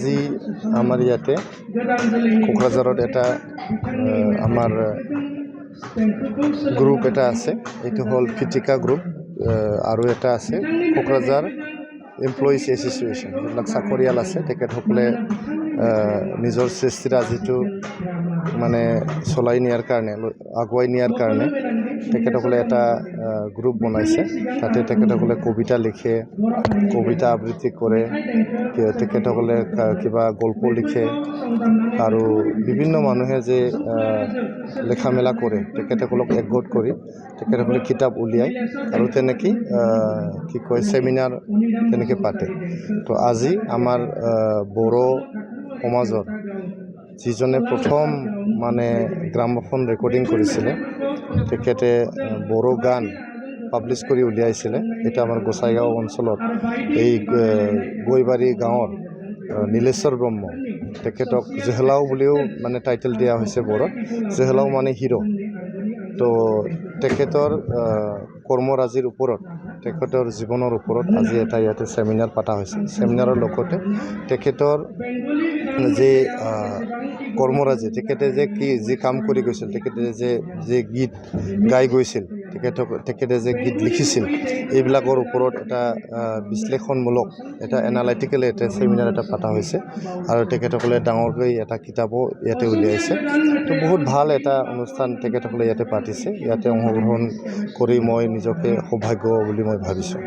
আজি আমাৰ ইয়াতে কোকৰাঝাৰত এটা আমাৰ গ্ৰুপ এটা আছে, এইটো হ'ল ফিটিকা গ্ৰুপ, আৰু এটা আছে কোকৰাঝাৰ এমপ্লয়িজ এছ'চিয়েশ্যন, যিবিলাক চাকৰিয়াল আছে তেখেতসকলে নিজৰ সৃষ্টিৰাজিটো মানে চলাই নিয়াৰ কাৰণে, আগুৱাই নিয়াৰ কাৰণে তেখেতসকলে এটা গ্ৰুপ বনাইছে। তাতে তেখেতসকলে কবিতা লিখে, কবিতা আবৃত্তি কৰে, তেখেতসকলে কিবা গল্প লিখে, আৰু বিভিন্ন মানুহে যে লেখা মেলা কৰে তেখেতসকলক একগোট কৰি তেখেতসকলে কিতাপ উলিয়ায়, আৰু তেনেকৈ কি কয় চেমিনাৰ তেনেকৈ পাতে। তো আজি আমাৰ বড়ো সমাজৰ যিজনে প্ৰথম মানে গ্ৰামোফোন ৰেকৰ্ডিং কৰিছিলে, তেখেতে বড়ো গান পাব্লিছ কৰি উলিয়াইছিলে। এটা আমাৰ গোসাইগাঁও অঞ্চলত এই গৈবাৰী গাঁৱৰ নীলেশ্বৰ ব্ৰহ্ম, তেখেতক জেহেলাও বুলিও মানে টাইটেল দিয়া হৈছে বড়োত, জেহেলাও মানে হিৰো। তো তেখেতৰ কৰ্মৰাজিৰ ওপৰত, তেখেতৰ জীৱনৰ ওপৰত আজি এটা ইয়াতে চেমিনাৰ পতা হৈছে। চেমিনাৰৰ লগতে তেখেতৰ যে কৰ্মৰাজি, তেখেতে যে যি কাম কৰি গৈছিল, তেখেতে যে গীত গাই গৈছিল, তেখেতে যে গীত লিখিছিল, এইবিলাকৰ ওপৰত এটা বিশ্লেষণমূলক এটা এনালাইটিকেল এটা চেমিনাৰ এটা পতা হৈছে, আৰু তেখেতসকলে ডাঙৰকৈ এটা কিতাপো ইয়াতে উলিয়াইছে। তো বহুত ভাল এটা অনুষ্ঠান তেখেতসকলে ইয়াতে পাতিছে। ইয়াতে অংশগ্ৰহণ কৰি মই নিজকে সৌভাগ্য বুলি মই ভাবিছোঁ।